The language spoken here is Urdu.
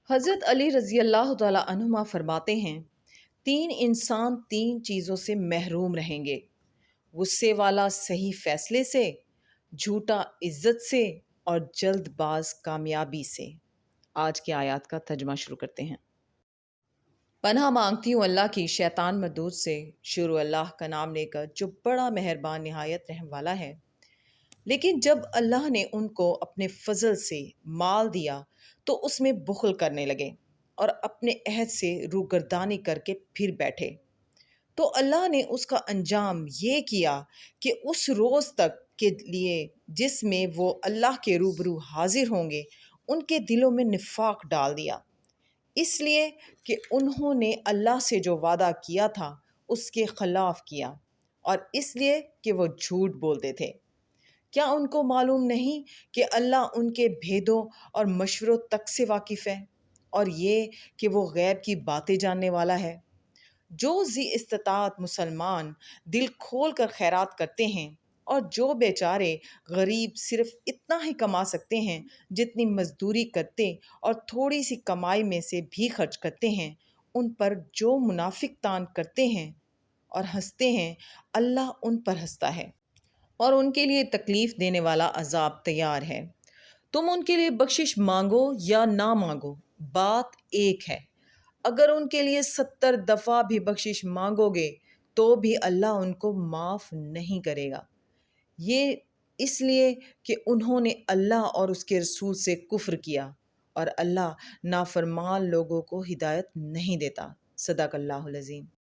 حضرت علی رضی اللہ تعالیٰ عنہما فرماتے ہیں، تین انسان تین چیزوں سے محروم رہیں گے: غصے والا صحیح فیصلے سے، جھوٹا عزت سے، اور جلد باز کامیابی سے۔ آج کی آیات کا ترجمہ شروع کرتے ہیں۔ پناہ مانگتی ہوں اللہ کی شیطان مردود سے۔ شروع اللہ کا نام لے کر جو بڑا مہربان نہایت رحم والا ہے۔ لیکن جب اللہ نے ان کو اپنے فضل سے مال دیا تو اس میں بخل کرنے لگے اور اپنے عہد سے روگردانی کر کے پھر بیٹھے، تو اللہ نے اس کا انجام یہ کیا کہ اس روز تک کے لیے جس میں وہ اللہ کے روبرو حاضر ہوں گے ان کے دلوں میں نفاق ڈال دیا، اس لیے کہ انہوں نے اللہ سے جو وعدہ کیا تھا اس کے خلاف کیا، اور اس لیے کہ وہ جھوٹ بولتے تھے۔ کیا ان کو معلوم نہیں کہ اللہ ان کے بھیدوں اور مشوروں تک سے واقف ہے، اور یہ کہ وہ غیب کی باتیں جاننے والا ہے؟ جو ذی استطاعت مسلمان دل کھول کر خیرات کرتے ہیں، اور جو بیچارے غریب صرف اتنا ہی کما سکتے ہیں جتنی مزدوری کرتے اور تھوڑی سی کمائی میں سے بھی خرچ کرتے ہیں، ان پر جو منافق تان کرتے ہیں اور ہنستے ہیں، اللہ ان پر ہنستا ہے، اور ان کے لیے تکلیف دینے والا عذاب تیار ہے۔ تم ان کے لیے بخشش مانگو یا نہ مانگو، بات ایک ہے۔ اگر ان کے لیے 70 دفعہ بھی بخشش مانگو گے تو بھی اللہ ان کو معاف نہیں کرے گا، یہ اس لیے کہ انہوں نے اللہ اور اس کے رسول سے کفر کیا، اور اللہ نافرمان لوگوں کو ہدایت نہیں دیتا۔ صدق اللہ العظیم۔